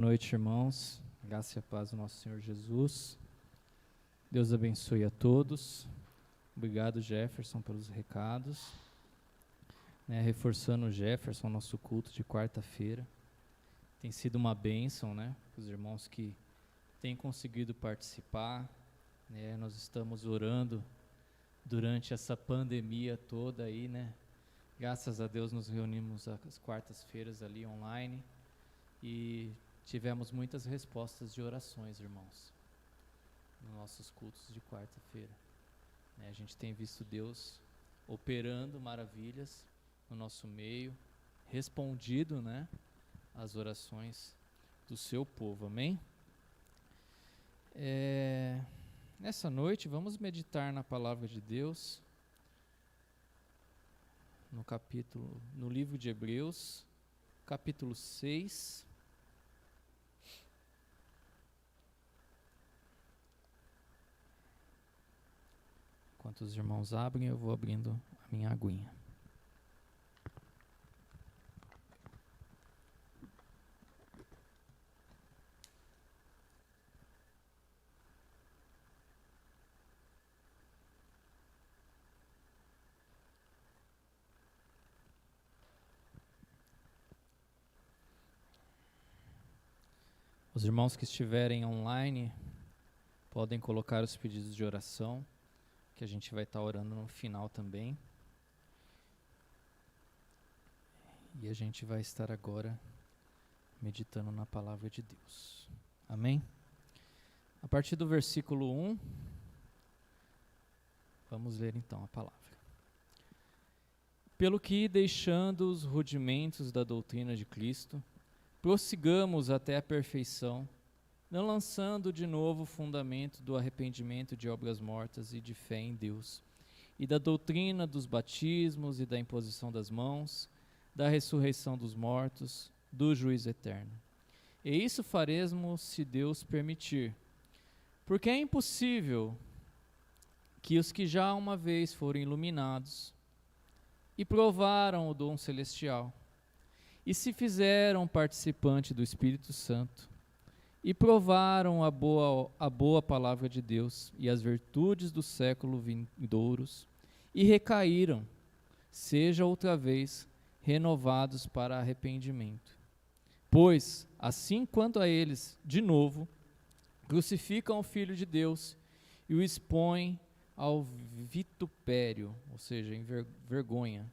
Boa noite, irmãos. Graça e a paz do nosso Senhor Jesus. Deus abençoe a todos. Obrigado, Jefferson, pelos recados. Reforçando o Jefferson, nosso culto de quarta-feira. Tem sido uma bênção, os irmãos que têm conseguido participar. Nós estamos orando durante essa pandemia toda aí, Graças a Deus nos reunimos às quartas-feiras ali online e tivemos muitas respostas de orações, irmãos, nos nossos cultos de quarta-feira. A gente tem visto Deus operando maravilhas no nosso meio, respondido, às orações do seu povo, amém? Nessa noite vamos meditar na palavra de Deus, no livro de Hebreus, capítulo 6. Enquanto os irmãos abrem, eu vou abrindo a minha aguinha. Os irmãos que estiverem online podem colocar os pedidos de oração, que a gente vai estar orando no final também. E a gente vai estar agora meditando na palavra de Deus. Amém? A partir do versículo 1, vamos ler então a palavra. Pelo que, deixando os rudimentos da doutrina de Cristo, prossigamos até a perfeição, não lançando de novo o fundamento do arrependimento de obras mortas e de fé em Deus, e da doutrina dos batismos e da imposição das mãos, da ressurreição dos mortos, do juízo eterno. E isso faremos se Deus permitir, porque é impossível que os que já uma vez foram iluminados e provaram o dom celestial, e se fizeram participante do Espírito Santo, e provaram a boa palavra de Deus e as virtudes do século vindouros, e recaíram, seja outra vez renovados para arrependimento. Pois, assim quanto a eles, de novo, crucificam o Filho de Deus e o expõem ao vitupério, ou seja, em vergonha.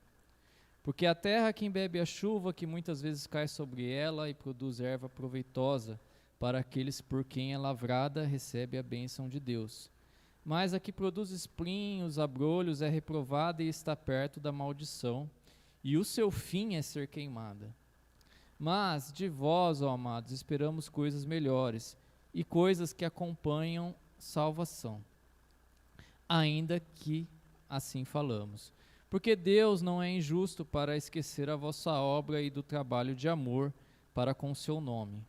Porque a terra que embebe a chuva, que muitas vezes cai sobre ela e produz erva proveitosa para aqueles por quem é lavrada, recebe a bênção de Deus. Mas a que produz espinhos, abrolhos, é reprovada e está perto da maldição, e o seu fim é ser queimada. Mas de vós, ó amados, esperamos coisas melhores, e coisas que acompanham salvação, ainda que assim falamos. Porque Deus não é injusto para esquecer a vossa obra e do trabalho de amor para com o seu nome.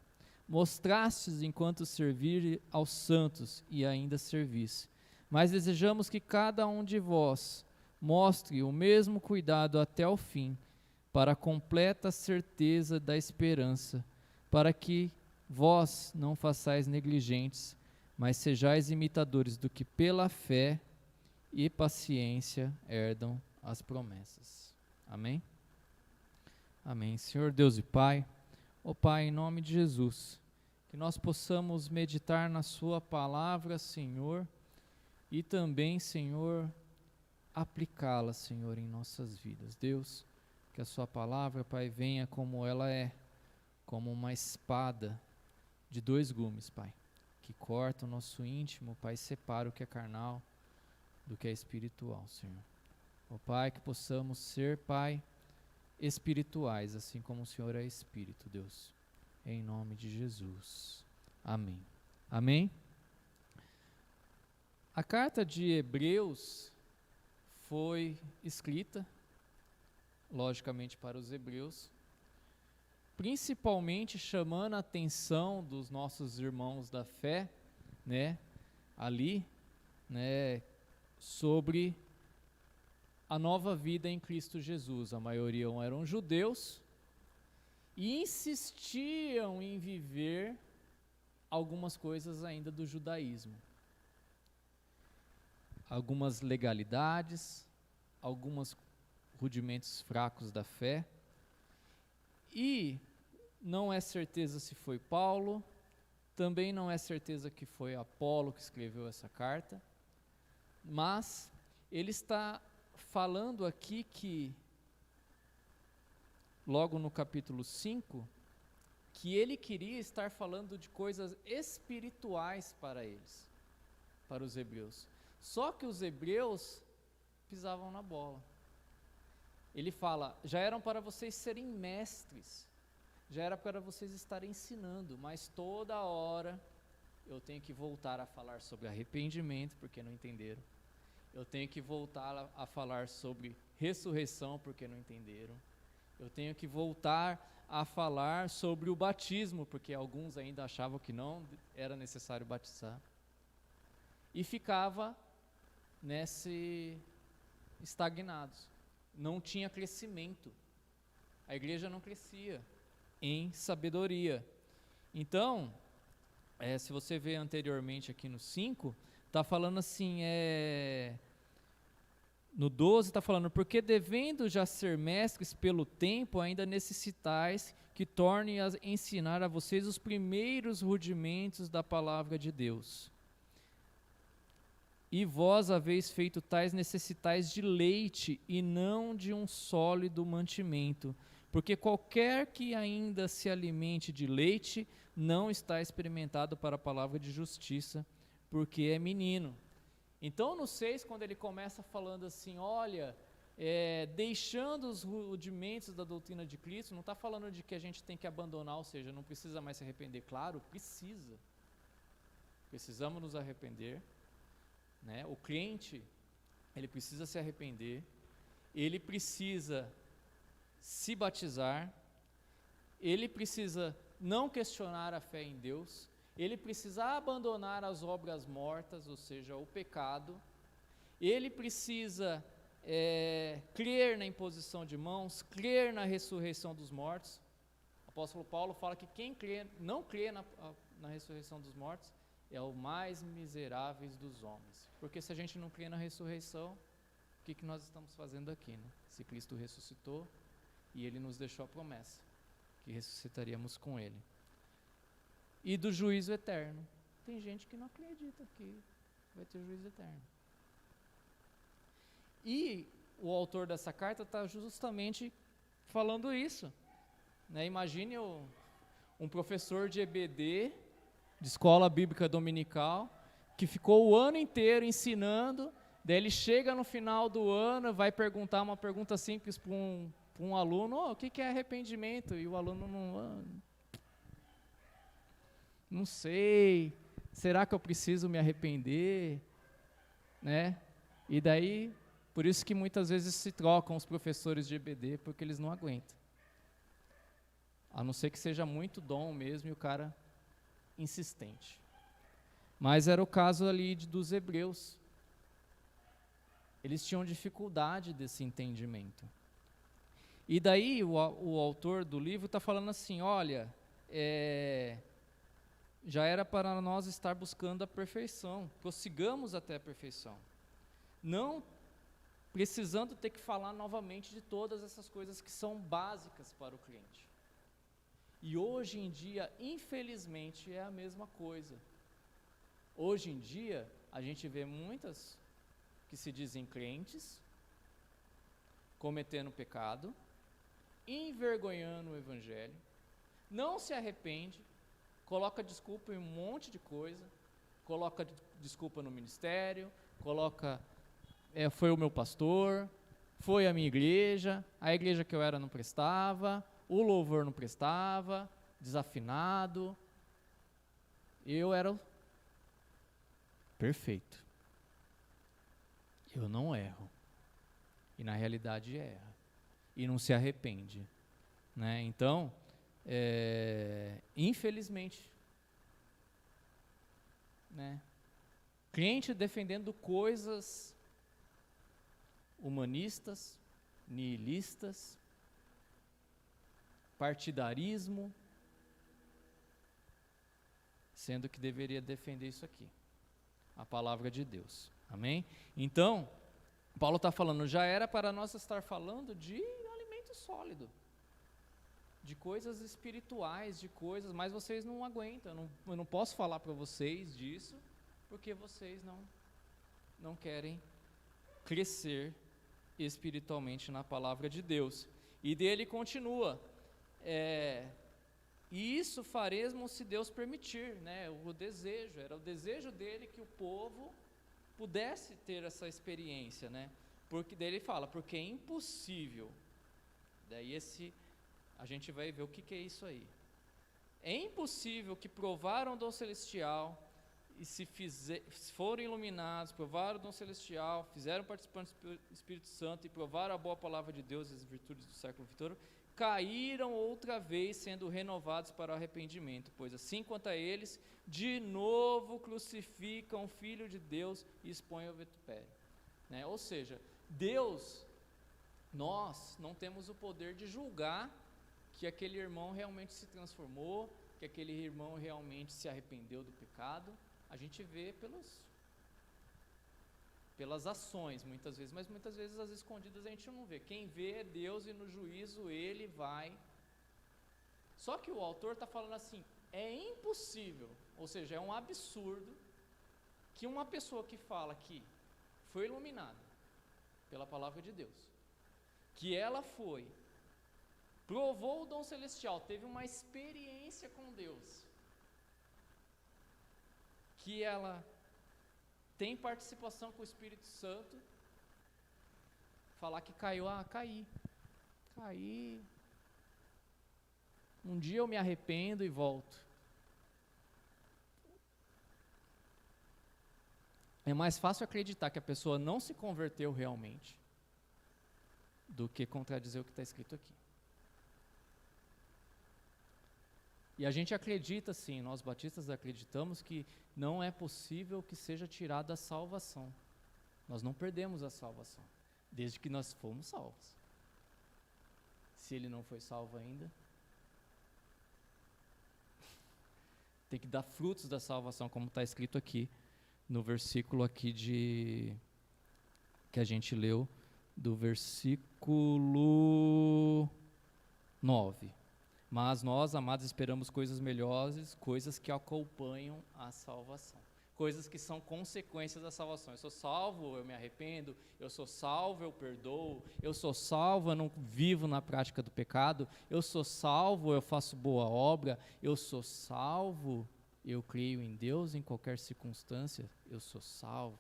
Mostrastes enquanto servir aos santos e ainda servis. Mas desejamos que cada um de vós mostre o mesmo cuidado até o fim, para a completa certeza da esperança, para que vós não façais negligentes, mas sejais imitadores do que pela fé e paciência herdam as promessas. Amém? Amém. Senhor Deus e Pai, ó Pai, em nome de Jesus, que nós possamos meditar na sua palavra, Senhor, e também, Senhor, aplicá-la, Senhor, em nossas vidas. Deus, que a sua palavra, Pai, venha como ela é, como uma espada de 2 gumes, Pai, que corta o nosso íntimo, Pai, separa o que é carnal do que é espiritual, Senhor. Ó Pai, que possamos ser, Pai, espirituais, assim como o Senhor é Espírito, Deus. Em nome de Jesus. Amém. Amém? A carta de Hebreus foi escrita, logicamente, para os hebreus, principalmente chamando a atenção dos nossos irmãos da fé, ali, sobre a nova vida em Cristo Jesus. A maioria eram judeus e insistiam em viver algumas coisas ainda do judaísmo. Algumas legalidades, alguns rudimentos fracos da fé. E não é certeza se foi Paulo, também não é certeza que foi Apolo que escreveu essa carta, mas ele está falando aqui que, logo no capítulo 5, que ele queria estar falando de coisas espirituais para eles, para os hebreus. Só que os hebreus pisavam na bola. Ele fala, já eram para vocês serem mestres, já era para vocês estarem ensinando, mas toda hora eu tenho que voltar a falar sobre arrependimento, porque não entenderam. Eu tenho que voltar a falar sobre ressurreição, porque não entenderam. Eu tenho que voltar a falar sobre o batismo, porque alguns ainda achavam que não era necessário batizar. E ficava estagnados. Não tinha crescimento. A igreja não crescia em sabedoria. Então, se você vê anteriormente aqui no 5, está falando assim, no 12 está falando, porque devendo já ser mestres pelo tempo, ainda necessitais que torne a ensinar a vocês os primeiros rudimentos da palavra de Deus. E vós haveis feito tais, necessitais de leite e não de um sólido mantimento, porque qualquer que ainda se alimente de leite não está experimentado para a palavra de justiça, porque é menino. Então no 6, quando ele começa falando assim, olha, deixando os rudimentos da doutrina de Cristo, não está falando de que a gente tem que abandonar, ou seja, não precisa mais se arrepender. Claro, precisamos nos arrepender, né? O crente, ele precisa se arrepender, ele precisa se batizar, ele precisa não questionar a fé em Deus, ele precisa abandonar as obras mortas, ou seja, o pecado, ele precisa crer na imposição de mãos, crer na ressurreição dos mortos. O apóstolo Paulo fala que quem não crê na ressurreição dos mortos é o mais miserável dos homens, porque se a gente não crê na ressurreição, o que nós estamos fazendo aqui, né? Se Cristo ressuscitou e Ele nos deixou a promessa, que ressuscitaríamos com Ele. E do juízo eterno. Tem gente que não acredita que vai ter juízo eterno. E o autor dessa carta está justamente falando isso, né? Imagine um professor de EBD, de escola bíblica dominical, que ficou o ano inteiro ensinando, daí ele chega no final do ano, vai perguntar uma pergunta simples para um aluno, o que é arrependimento? E o aluno não sei, será que eu preciso me arrepender? Né? E daí, por isso que muitas vezes se trocam os professores de EBD, porque eles não aguentam. A não ser que seja muito dom mesmo e o cara insistente. Mas era o caso ali dos hebreus. Eles tinham dificuldade desse entendimento. E daí o autor do livro está falando assim, olha, já era para nós estar buscando a perfeição, prossigamos até a perfeição. Não precisando ter que falar novamente de todas essas coisas que são básicas para o cliente. E hoje em dia, infelizmente, é a mesma coisa. Hoje em dia, a gente vê muitas que se dizem crentes, cometendo pecado, envergonhando o evangelho, não se arrepende, coloca desculpa em um monte de coisa, coloca desculpa no ministério, coloca, foi o meu pastor, foi a minha igreja, a igreja que eu era não prestava, o louvor não prestava, desafinado, eu era perfeito, eu não erro, e na realidade erra, e não se arrepende, né? Então, infelizmente, né? Crente defendendo coisas humanistas, nihilistas, partidarismo, sendo que deveria defender isso aqui, a palavra de Deus. Amém? Então, Paulo está falando, já era para nós estar falando de alimento sólido, de coisas espirituais, de coisas, mas vocês não aguentam, eu não posso falar para vocês disso, porque vocês não querem crescer espiritualmente na palavra de Deus. E dele continua, e isso faremos se Deus permitir, né? Era o desejo dele que o povo pudesse ter essa experiência, né? Porque daí ele fala, porque é impossível, daí a gente vai ver o que é isso aí. É impossível que provaram o dom celestial, e se forem iluminados, provaram o dom celestial, fizeram participantes do Espírito Santo e provaram a boa palavra de Deus e as virtudes do século vindouro, caíram outra vez sendo renovados para o arrependimento, pois assim quanto a eles, de novo crucificam o Filho de Deus e expõem ao vitupério. Né? Ou seja, nós não temos o poder de julgar que aquele irmão realmente se transformou, que aquele irmão realmente se arrependeu do pecado. A gente vê pelas ações muitas vezes, mas muitas vezes as escondidas a gente não vê. Quem vê é Deus e no juízo ele vai. Só que o autor está falando assim, é impossível, ou seja, é um absurdo que uma pessoa que fala que foi iluminada pela palavra de Deus, que ela provou o dom celestial, teve uma experiência com Deus, que ela tem participação com o Espírito Santo, falar que caiu, caí, um dia eu me arrependo e volto. É mais fácil acreditar que a pessoa não se converteu realmente, do que contradizer o que está escrito aqui. E a gente acredita sim, nós batistas acreditamos que não é possível que seja tirada a salvação. Nós não perdemos a salvação, desde que nós fomos salvos. Se ele não foi salvo ainda, tem que dar frutos da salvação, como está escrito aqui, no versículo aqui que a gente leu, do versículo 9. Mas nós, amados, esperamos coisas melhores, coisas que acompanham a salvação, coisas que são consequências da salvação. Eu sou salvo, eu me arrependo, eu sou salvo, eu perdoo, eu sou salvo, eu não vivo na prática do pecado, eu sou salvo, eu faço boa obra, eu sou salvo, eu creio em Deus em qualquer circunstância, eu sou salvo.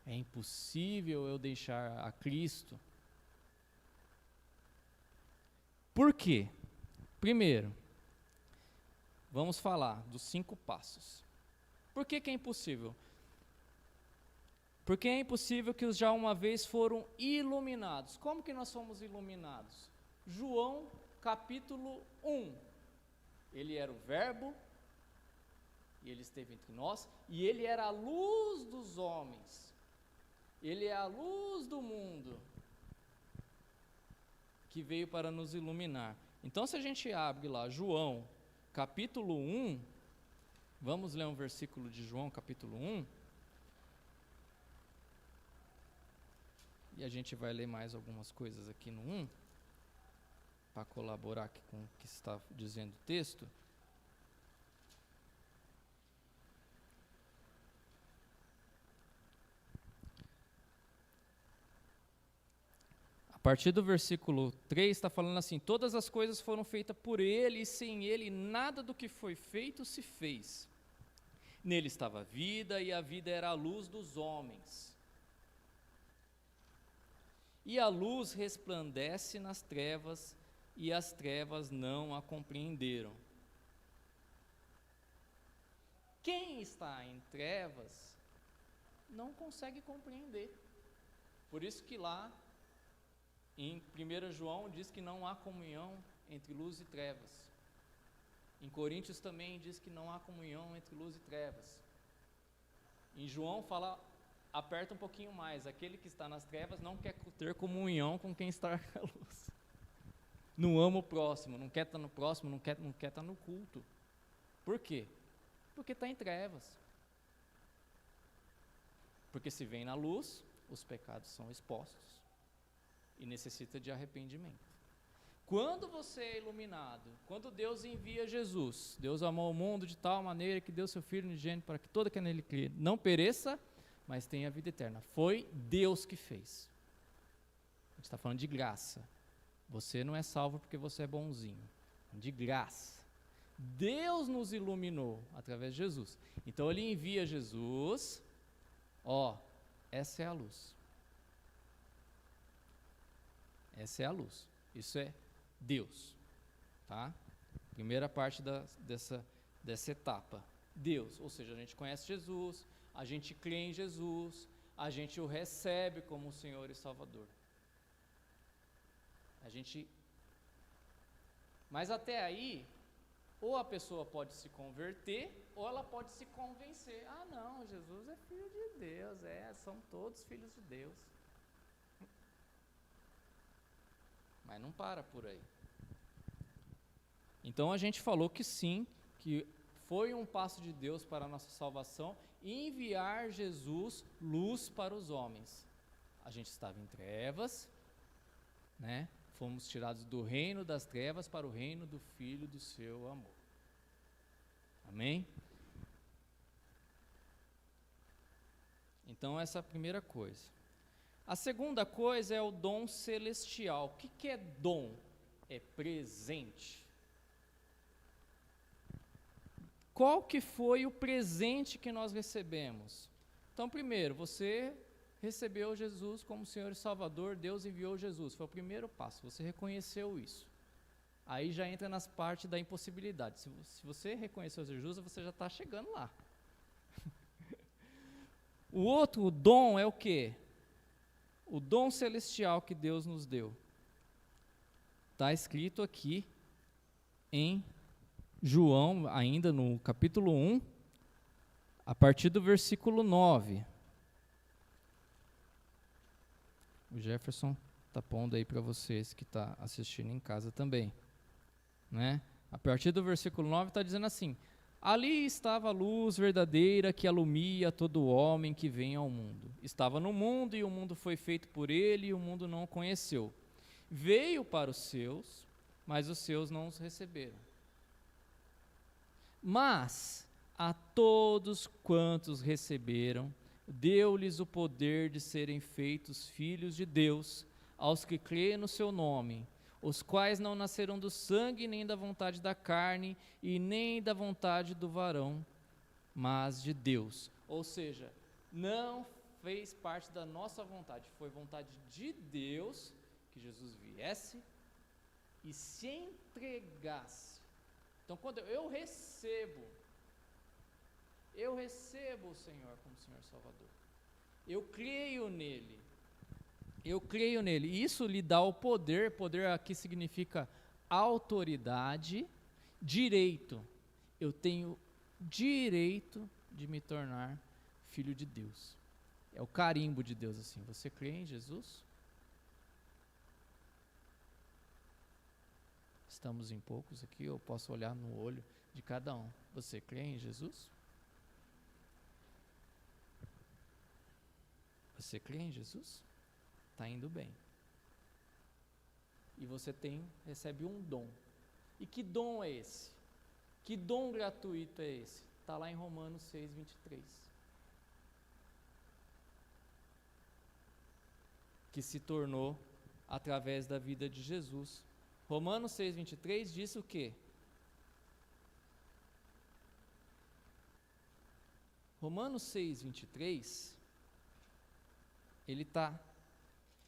É impossível eu deixar a Cristo. Por quê? Primeiro, vamos falar dos 5 passos. Por que é impossível? Porque é impossível que os já uma vez foram iluminados. Como que nós fomos iluminados? João capítulo 1. Ele era o verbo, e ele esteve entre nós, e ele era a luz dos homens. Ele é a luz do mundo, que veio para nos iluminar. Então, se a gente abre lá, João, capítulo 1, vamos ler um versículo de João, capítulo 1, e a gente vai ler mais algumas coisas aqui no 1, para colaborar aqui com o que está dizendo o texto. A partir do versículo 3 está falando assim, todas as coisas foram feitas por ele, e sem ele nada do que foi feito se fez. Nele estava a vida, e a vida era a luz dos homens. E a luz resplandece nas trevas, e as trevas não a compreenderam. Quem está em trevas não consegue compreender. Por isso que lá em 1 João diz que não há comunhão entre luz e trevas. Em Coríntios também diz que não há comunhão entre luz e trevas. Em João aperta um pouquinho mais, aquele que está nas trevas não quer ter comunhão com quem está na luz. não ama o próximo, não quer estar no próximo, não quer estar no culto. Por quê? Porque está em trevas. Porque se vem na luz, os pecados são expostos e necessita de arrependimento. Quando você é iluminado, quando Deus envia Jesus, Deus amou o mundo de tal maneira que deu seu Filho unigênito para que todo que nele crê não pereça, mas tenha vida eterna. Foi Deus que fez. A gente está falando de graça. Você não é salvo porque você é bonzinho. De graça. Deus nos iluminou através de Jesus. Então ele envia Jesus. Essa é a luz. Essa é a luz. Isso é Deus, tá? Primeira parte dessa etapa. Deus, ou seja, a gente conhece Jesus, a gente crê em Jesus, a gente o recebe como o Senhor e Salvador. Mas até aí, ou a pessoa pode se converter, ou ela pode se convencer. Ah, não, Jesus é filho de Deus, são todos filhos de Deus. Mas não para por aí. Então a gente falou que sim, que foi um passo de Deus para a nossa salvação, enviar Jesus, luz para os homens. A gente estava em trevas, né? Fomos tirados do reino das trevas para o reino do Filho do seu amor. Amém? Então essa é a primeira coisa. A segunda coisa é o dom celestial. O que é dom? É presente. Qual que foi o presente que nós recebemos? Então, primeiro, você recebeu Jesus como Senhor e Salvador, Deus enviou Jesus, foi o primeiro passo, você reconheceu isso. Aí já entra nas partes da impossibilidade. Se você reconheceu Jesus, você já está chegando lá. O outro dom é o quê? O dom celestial que Deus nos deu. Está escrito aqui em João, ainda no capítulo 1, a partir do versículo 9. O Jefferson está pondo aí para vocês que estão assistindo em casa também. Né? A partir do versículo 9 está dizendo assim: ali estava a luz verdadeira que alumia todo homem que vem ao mundo. Estava no mundo e o mundo foi feito por ele e o mundo não o conheceu. Veio para os seus, mas os seus não os receberam. Mas a todos quantos receberam, deu-lhes o poder de serem feitos filhos de Deus, aos que creem no seu nome, os quais não nasceram do sangue, nem da vontade da carne, e nem da vontade do varão, mas de Deus. Ou seja, não fez parte da nossa vontade, foi vontade de Deus que Jesus viesse e se entregasse. Então, quando eu recebo o Senhor como Senhor Salvador, eu creio nele, e isso lhe dá o poder aqui significa autoridade, direito. Eu tenho direito de me tornar filho de Deus. É o carimbo de Deus assim. Você crê em Jesus? Estamos em poucos aqui, eu posso olhar no olho de cada um. Você crê em Jesus? Você crê em Jesus? Está indo bem. E você recebe um dom. E que dom é esse? Que dom gratuito é esse? Está lá em Romanos 6:23. Que se tornou através da vida de Jesus. Romanos 6:23 diz o quê? Romanos 6:23, ele está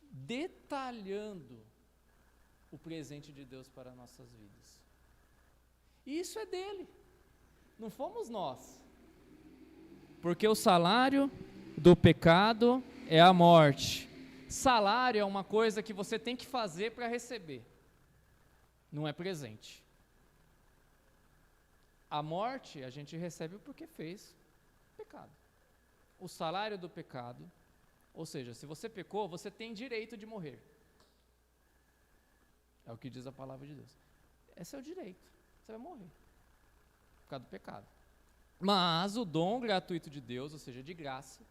detalhando o presente de Deus para nossas vidas. E isso é dele, não fomos nós. Porque o salário do pecado é a morte. Salário é uma coisa que você tem que fazer para receber, não é presente. A morte a gente recebe porque fez pecado. O salário do pecado, ou seja, se você pecou, você tem direito de morrer. É o que diz a palavra de Deus. Esse é o direito. Você vai morrer por causa do pecado. Mas o dom gratuito de Deus, ou seja, de graça,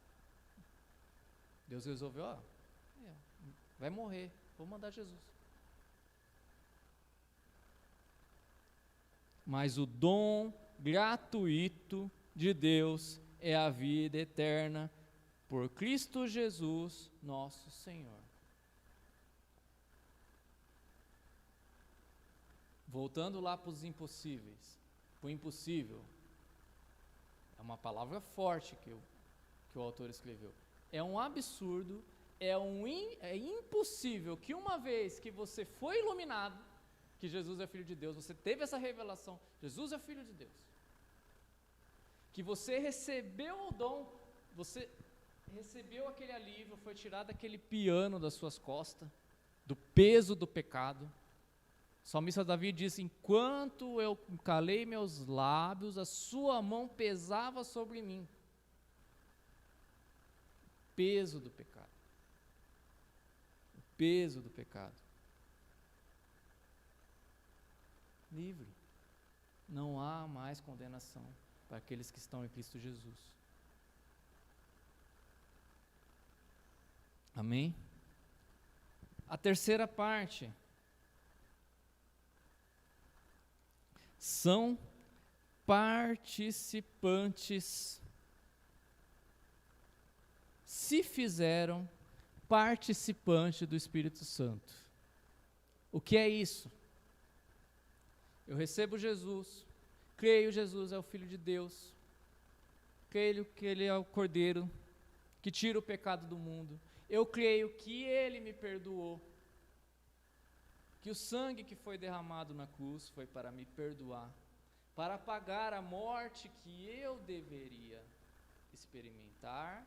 Deus resolveu, vai morrer, vou mandar Jesus. Mas o dom gratuito de Deus é a vida eterna por Cristo Jesus, nosso Senhor. Voltando lá para os impossíveis, para o impossível, é uma palavra forte que o autor escreveu. É um absurdo, é impossível que uma vez que você foi iluminado, que Jesus é Filho de Deus, você teve essa revelação, Jesus é Filho de Deus, que você recebeu o dom, você recebeu aquele alívio, foi tirado aquele piano das suas costas, do peso do pecado. O salmista Davi diz: enquanto eu calei meus lábios, a sua mão pesava sobre mim. Peso do pecado. O peso do pecado. Livre. Não há mais condenação para aqueles que estão em Cristo Jesus. Amém? A terceira parte são participantes, se fizeram participante do Espírito Santo. O que é isso? Eu recebo Jesus, creio Jesus é o Filho de Deus, creio que Ele é o Cordeiro que tira o pecado do mundo, eu creio que Ele me perdoou, que o sangue que foi derramado na cruz foi para me perdoar, para pagar a morte que eu deveria experimentar,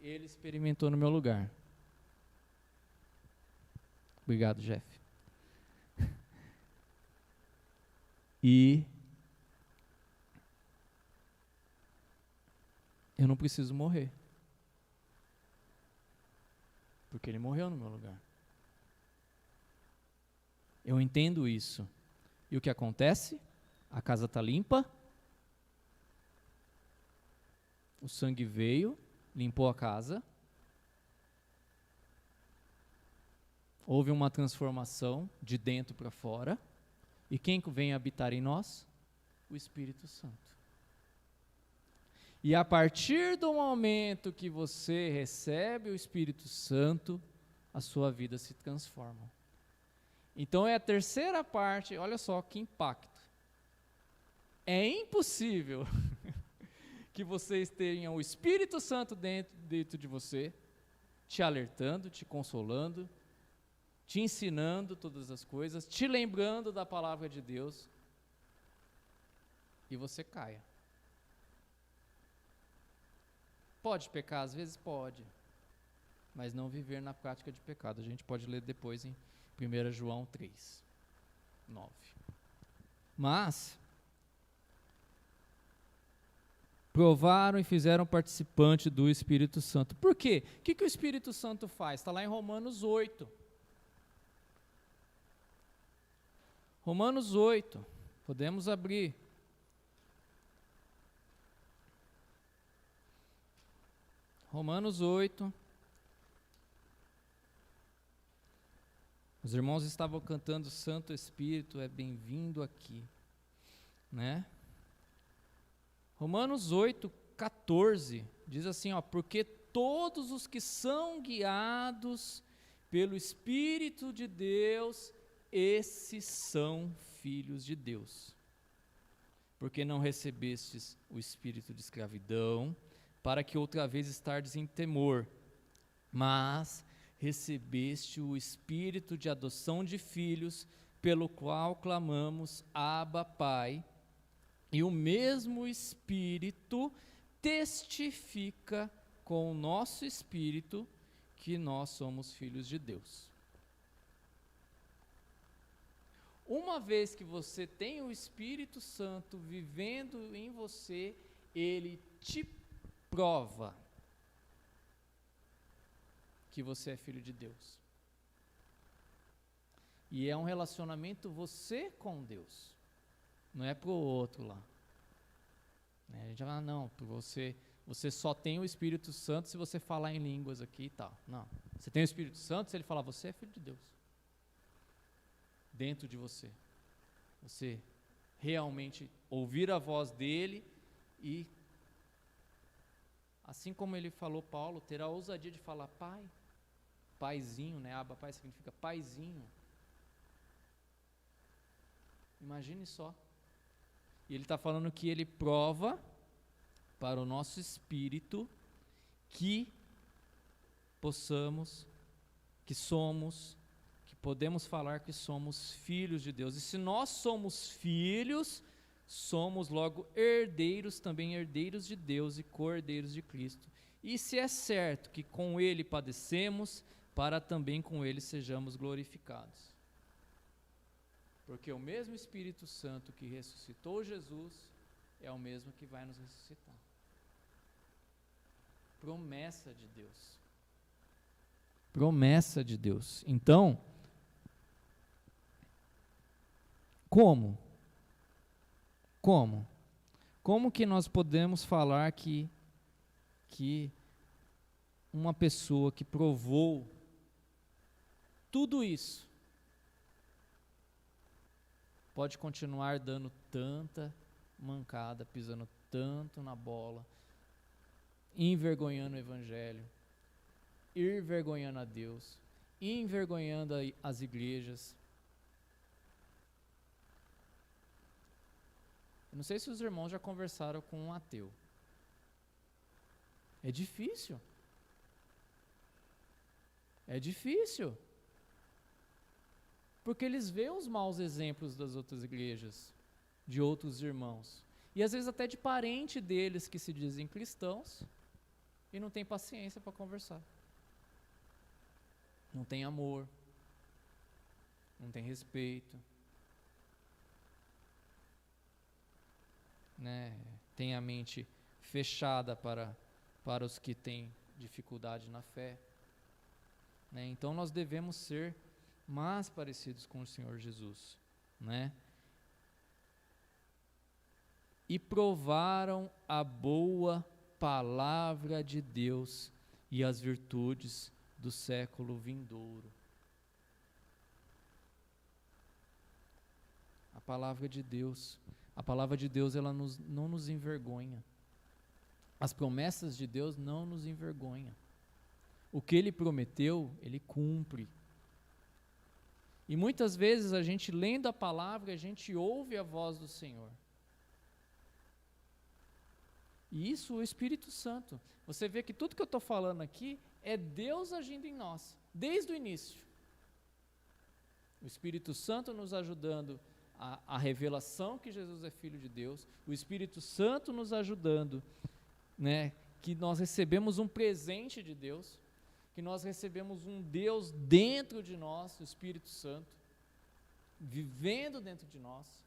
Ele experimentou no meu lugar. Obrigado, Jeff. E eu não preciso morrer, porque Ele morreu no meu lugar. Eu entendo isso. E o que acontece? A casa está limpa, o sangue veio, limpou a casa, houve uma transformação de dentro para fora, e quem vem habitar em nós? O Espírito Santo. E a partir do momento que você recebe o Espírito Santo, a sua vida se transforma. Então é a terceira parte, olha só que impacto. É impossível que vocês tenham o Espírito Santo dentro de você, te alertando, te consolando, te ensinando todas as coisas, te lembrando da palavra de Deus, e você caia. Pode pecar? Às vezes pode, mas não viver na prática de pecado. A gente pode ler depois em 1 João 3, 9. Mas provaram e fizeram participante do Espírito Santo. Por quê? O que o Espírito Santo faz? Está lá em Romanos 8. Romanos 8, podemos abrir. Romanos 8. Os irmãos estavam cantando Santo Espírito é bem-vindo aqui, né? Romanos 8, 14, diz assim, porque todos os que são guiados pelo Espírito de Deus, esses são filhos de Deus. Porque não recebestes o espírito de escravidão, para que outra vez estardes em temor, mas recebeste o espírito de adoção de filhos, pelo qual clamamos, Abba, Pai, e o mesmo Espírito testifica com o nosso espírito que nós somos filhos de Deus. Uma vez que você tem o Espírito Santo vivendo em você, ele te prova que você é filho de Deus. E é um relacionamento você com Deus. Não é pro outro lá. A gente fala, não, você só tem o Espírito Santo se você falar em línguas aqui e tal. Não. Você tem o Espírito Santo se ele falar, você é filho de Deus. Dentro de você. Você realmente ouvir a voz dele e, assim como ele falou, Paulo, ter a ousadia de falar pai. Paizinho, né? Abba pai significa paizinho. Imagine só. E ele está falando que ele prova para o nosso espírito que possamos, que somos, que podemos falar que somos filhos de Deus. E se nós somos filhos, somos logo herdeiros, também herdeiros de Deus e co-herdeiros de Cristo. E se é certo que com ele padecemos, para também com ele sejamos glorificados. Porque o mesmo Espírito Santo que ressuscitou Jesus é o mesmo que vai nos ressuscitar. Promessa de Deus. Promessa de Deus. Então, como? Como que nós podemos falar que uma pessoa que provou tudo isso pode continuar dando tanta mancada, pisando tanto na bola, envergonhando o Evangelho, envergonhando a Deus, envergonhando as igrejas? Eu não sei se os irmãos já conversaram com um ateu. É difícil. É difícil. Porque eles veem os maus exemplos das outras igrejas, de outros irmãos. E às vezes até de parente deles que se dizem cristãos e não tem paciência para conversar. Não tem amor. Não tem respeito. Né? Tem a mente fechada para os que têm dificuldade na fé. Né? Então nós devemos ser mais parecidos com o Senhor Jesus, né? E provaram a boa palavra de Deus e as virtudes do século vindouro. A palavra de Deus ela não nos envergonha. As promessas de Deus não nos envergonham. O que Ele prometeu, Ele cumpre. E muitas vezes a gente lendo a palavra, a gente ouve a voz do Senhor. E isso o Espírito Santo. Você vê que tudo que eu estou falando aqui é Deus agindo em nós, desde o início. O Espírito Santo nos ajudando a revelação que Jesus é Filho de Deus. O Espírito Santo nos ajudando, né, que nós recebemos um presente de Deus. Que nós recebemos um Deus dentro de nós, o Espírito Santo, vivendo dentro de nós,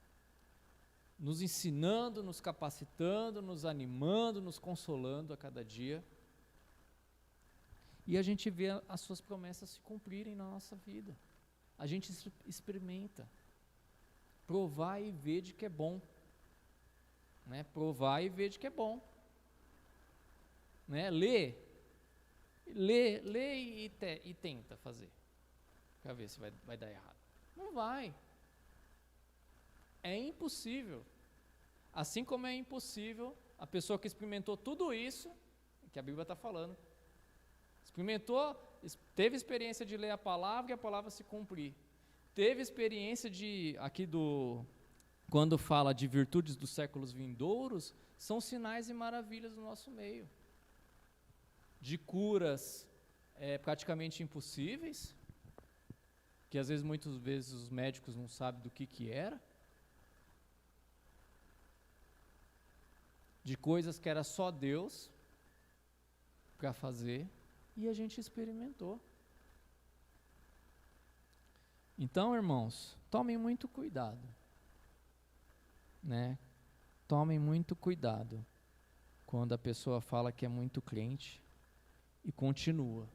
nos ensinando, nos capacitando, nos animando, nos consolando a cada dia. E a gente vê as suas promessas se cumprirem na nossa vida. A gente experimenta. Provar e ver de que é bom. Né? Provar e ver de que é bom. Né? Lê e tenta fazer, para ver se vai dar errado. Não vai. É impossível. Assim como é impossível a pessoa que experimentou tudo isso, que a Bíblia está falando, experimentou, teve experiência de ler a palavra e a palavra se cumprir. Teve experiência quando fala de virtudes dos séculos vindouros, são sinais e maravilhas no nosso meio. De curas praticamente impossíveis, que às vezes, muitas vezes, os médicos não sabem do que era, de coisas que era só Deus para fazer, e a gente experimentou. Então, irmãos, tomem muito cuidado, né? Tomem muito cuidado quando a pessoa fala que é muito crente e continua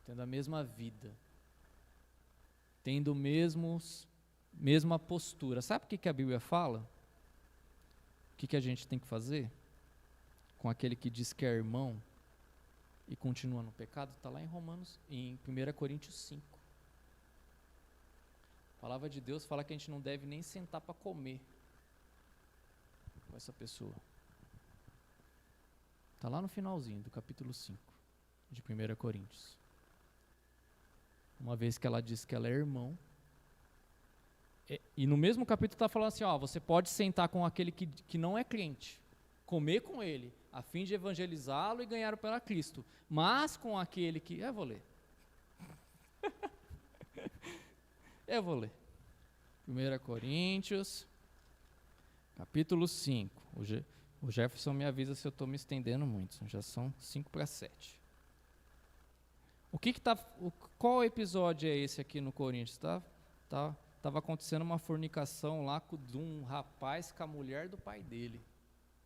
tendo a mesma vida, tendo mesma postura. Sabe o que a Bíblia fala? O que a gente tem que fazer com aquele que diz que é irmão e continua no pecado? Está lá em em 1 Coríntios 5. A palavra de Deus fala que a gente não deve nem sentar para comer com essa pessoa. Está lá no finalzinho do capítulo 5 de 1 Coríntios. Uma vez que ela diz que ela é irmão. E no mesmo capítulo está falando assim, você pode sentar com aquele que não é crente, comer com ele, a fim de evangelizá-lo e ganhar para Cristo. Mas com aquele que... Eu vou ler. Eu vou ler. 1 Coríntios, capítulo 5. O Jefferson me avisa se eu estou me estendendo muito. Já são 5:07. Qual episódio é esse aqui no Coríntios? Estava acontecendo uma fornicação lá de um rapaz com a mulher do pai dele,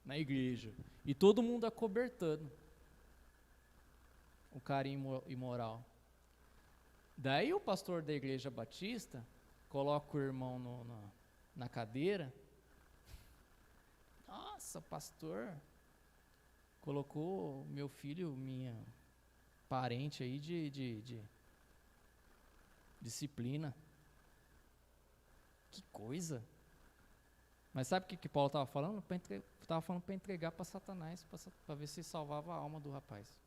na igreja. E todo mundo acobertando o cara imoral. Daí o pastor da igreja batista coloca o irmão na cadeira. Nossa, pastor, colocou meu filho, minha parente aí de disciplina. Que coisa. Mas sabe o que Paulo estava falando? Estava falando para entregar para Satanás, para ver se salvava a alma do rapaz.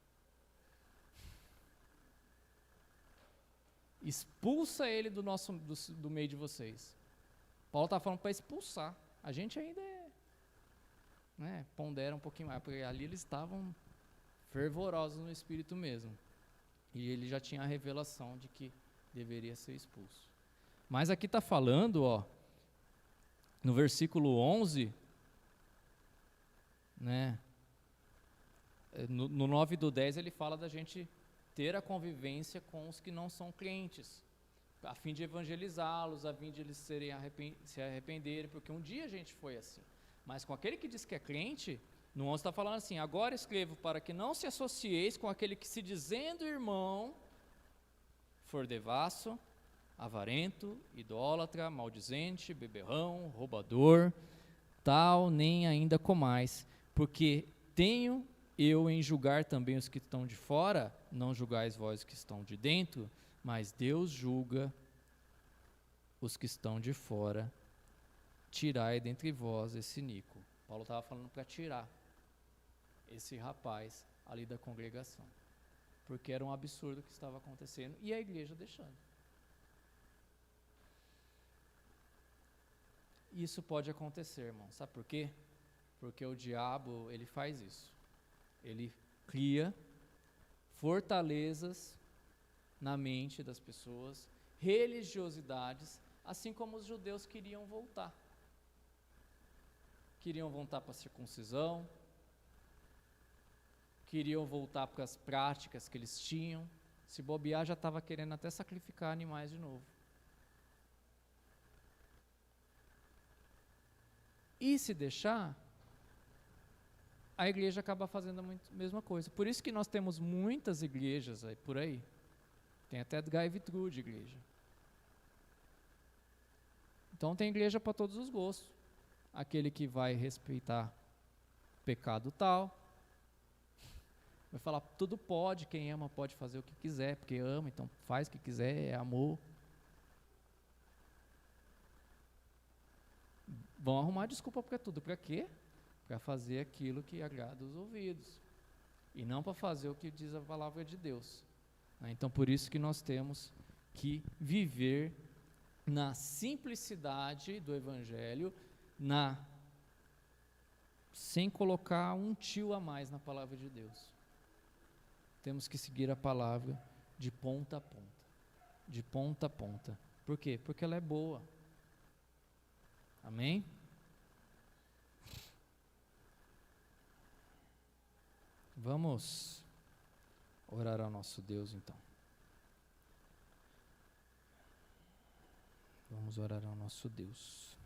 Expulsa ele do meio de vocês. Paulo está falando para expulsar. A gente ainda pondera um pouquinho mais, porque ali eles estavam fervorosos no espírito mesmo. E ele já tinha a revelação de que deveria ser expulso. Mas aqui está falando, no versículo 11, no 9 do 10 ele fala da gente ter a convivência com os que não são crentes, a fim de evangelizá-los, a fim de eles se arrependerem, porque um dia a gente foi assim. Mas com aquele que diz que é crente, no 11 está falando assim, agora escrevo para que não se associeis com aquele que se dizendo irmão, for devasso, avarento, idólatra, maldizente, beberrão, roubador, tal nem ainda comais, porque tenho eu em julgar também os que estão de fora, não julgais vós que estão de dentro, mas Deus julga os que estão de fora, tirai dentre vós esse iníquo. Paulo estava falando para tirar esse rapaz ali da congregação, porque era um absurdo o que estava acontecendo, e a igreja deixando. Isso pode acontecer, irmão. Sabe por quê? Porque o diabo, ele faz isso. Ele cria fortalezas na mente das pessoas, religiosidades, assim como os judeus queriam voltar. Queriam voltar para a circuncisão, queriam voltar para as práticas que eles tinham. Se bobear, já estava querendo até sacrificar animais de novo. E se deixar, a igreja acaba fazendo a mesma coisa. Por isso que nós temos muitas igrejas aí, por aí. Tem até drive-thru de igreja. Então tem igreja para todos os gostos. Aquele que vai respeitar pecado tal, vai falar, tudo pode, quem ama pode fazer o que quiser, porque ama, então faz o que quiser, é amor. Vão arrumar desculpa para tudo. Para quê? Para fazer aquilo que agrada os ouvidos. E não para fazer o que diz a palavra de Deus. Então, por isso que nós temos que viver na simplicidade do Evangelho, sem colocar um tio a mais na palavra de Deus. Temos que seguir a palavra de ponta a ponta. De ponta a ponta. Por quê? Porque ela é boa. Amém? Vamos orar ao nosso Deus, então. Vamos orar ao nosso Deus.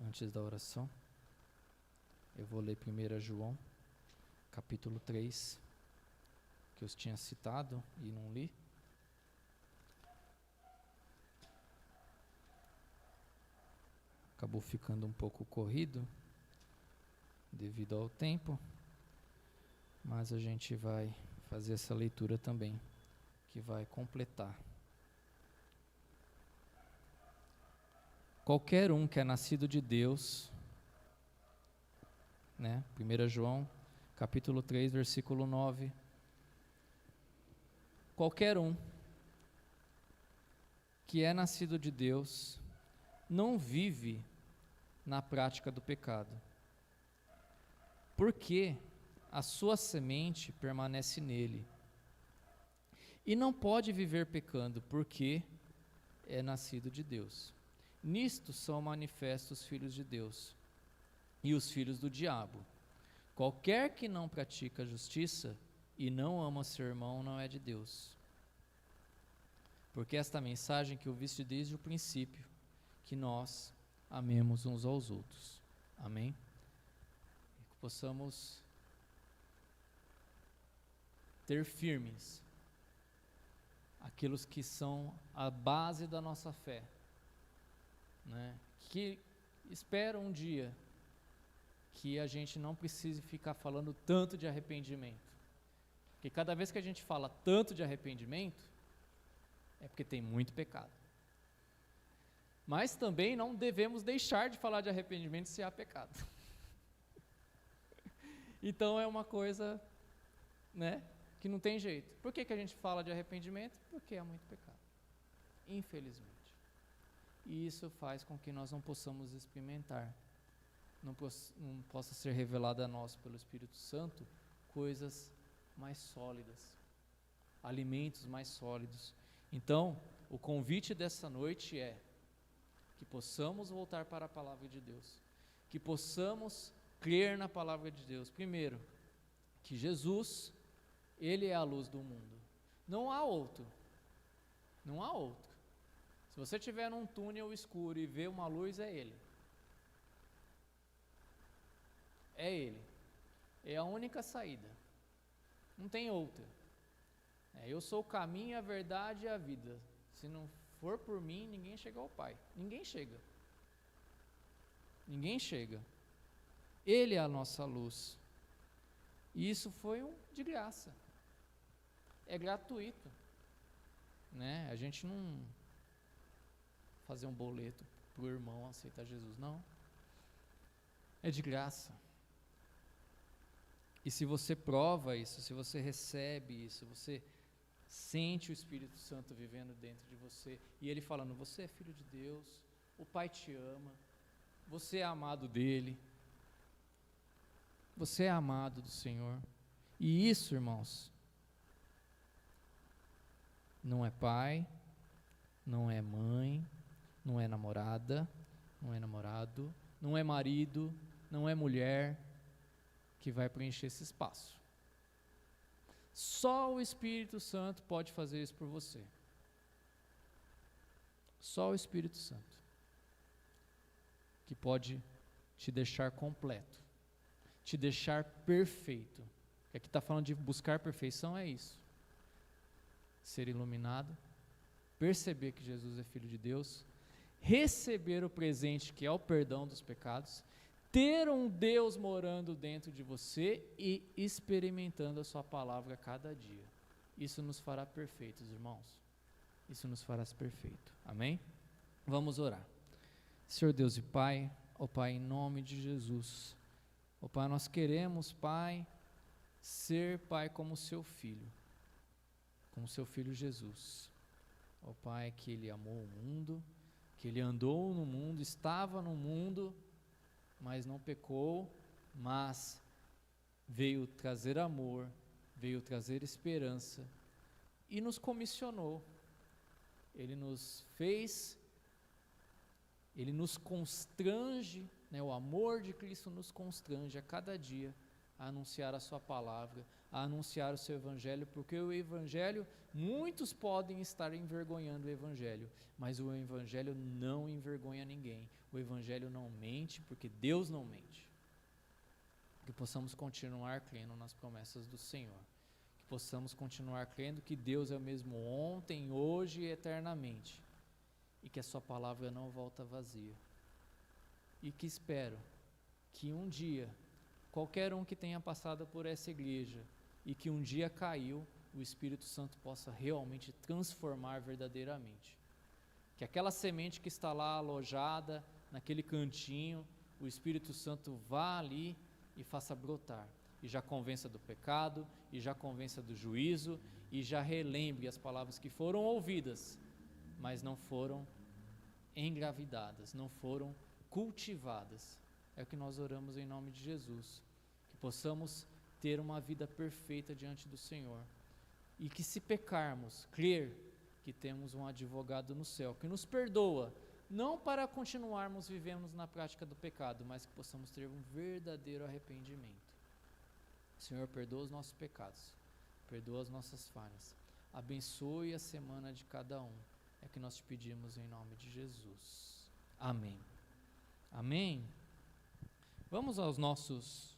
Antes da oração, eu vou ler 1 João, capítulo 3, que eu tinha citado e não li. acabou ficando um pouco corrido devido ao tempo, mas a gente vai fazer essa leitura também, que vai completar. Qualquer um que é nascido de Deus, né? 1 João, capítulo 3, versículo 9. Qualquer um que é nascido de Deus não vive na prática do pecado, porque a sua semente permanece nele, e não pode viver pecando, porque é nascido de Deus. Nisto são manifestos os filhos de Deus e os filhos do diabo. Qualquer que não pratica a justiça e não ama seu irmão não é de Deus. Porque esta mensagem que ouviste desde o princípio, que nós amemos uns aos outros. Amém? Que possamos ter firmes aqueles que são a base da nossa fé, né? Que esperam um dia que a gente não precise ficar falando tanto de arrependimento, porque cada vez que a gente fala tanto de arrependimento, é porque tem muito pecado. Mas também não devemos deixar de falar de arrependimento se há pecado. Então é uma coisa, né, que não tem jeito. Por que a gente fala de arrependimento? Porque há muito pecado, infelizmente. E isso faz com que nós não possamos experimentar, não possa ser revelada a nós pelo Espírito Santo coisas mais sólidas, alimentos mais sólidos. Então, o convite dessa noite é que possamos voltar para a palavra de Deus, que possamos crer na palavra de Deus. Primeiro, que Jesus, Ele é a luz do mundo. Não há outro. Não há outro. Se você estiver num túnel escuro e ver uma luz, é Ele. É Ele. É a única saída. Não tem outra. Eu sou o caminho, a verdade e a vida. Se não for por mim, ninguém chega ao Pai. Ninguém chega. Ninguém chega. Ele é a nossa luz. E isso foi de graça. É gratuito, né? A gente não fazer um boleto para o irmão aceitar Jesus, não. É de graça. E se você prova isso, se você recebe isso, você sente o Espírito Santo vivendo dentro de você, e Ele falando, você é filho de Deus, o Pai te ama, você é amado dEle, você é amado do Senhor. E isso, irmãos, não é pai, não é mãe, não é namorada, não é namorado, não é marido, não é mulher que vai preencher esse espaço. Só o Espírito Santo pode fazer isso por você. Só o Espírito Santo que pode te deixar completo, te deixar perfeito. E aqui está falando de buscar perfeição, é isso. Ser iluminado, perceber que Jesus é Filho de Deus, receber o presente que é o perdão dos pecados, ter um Deus morando dentro de você e experimentando a sua palavra a cada dia. Isso nos fará perfeitos, irmãos. Isso nos fará perfeito. Amém? Vamos orar. Senhor Deus e Pai, ó Pai, em nome de Jesus, ó Pai, nós queremos, Pai, ser, Pai, como seu Filho, como seu Filho Jesus. Ó Pai, que Ele amou o mundo, que Ele andou no mundo, estava no mundo, mas não pecou, mas veio trazer amor, veio trazer esperança e nos comissionou. Ele nos fez, Ele nos constrange, né, o amor de Cristo nos constrange a cada dia a anunciar a sua palavra, a anunciar o seu evangelho, porque o evangelho, muitos podem estar envergonhando o evangelho, mas o evangelho não envergonha ninguém. O evangelho não mente, porque Deus não mente. Que possamos continuar crendo nas promessas do Senhor, que possamos continuar crendo que Deus é o mesmo ontem, hoje e eternamente, e que a sua palavra não volta vazia, e que espero que um dia, qualquer um que tenha passado por essa igreja e que um dia caiu, o Espírito Santo possa realmente transformar verdadeiramente. Que aquela semente que está lá alojada, naquele cantinho, o Espírito Santo vá ali e faça brotar. E já convença do pecado, e já convença do juízo, e já relembre as palavras que foram ouvidas, mas não foram engravidadas, não foram cultivadas. É o que nós oramos em nome de Jesus. Que possamos ter uma vida perfeita diante do Senhor. E que se pecarmos, crer que temos um advogado no céu, que nos perdoa, não para continuarmos vivendo na prática do pecado, mas que possamos ter um verdadeiro arrependimento. Senhor, perdoa os nossos pecados, perdoa as nossas falhas, abençoe a semana de cada um, é o que nós te pedimos em nome de Jesus. Amém. Amém. Vamos aos nossos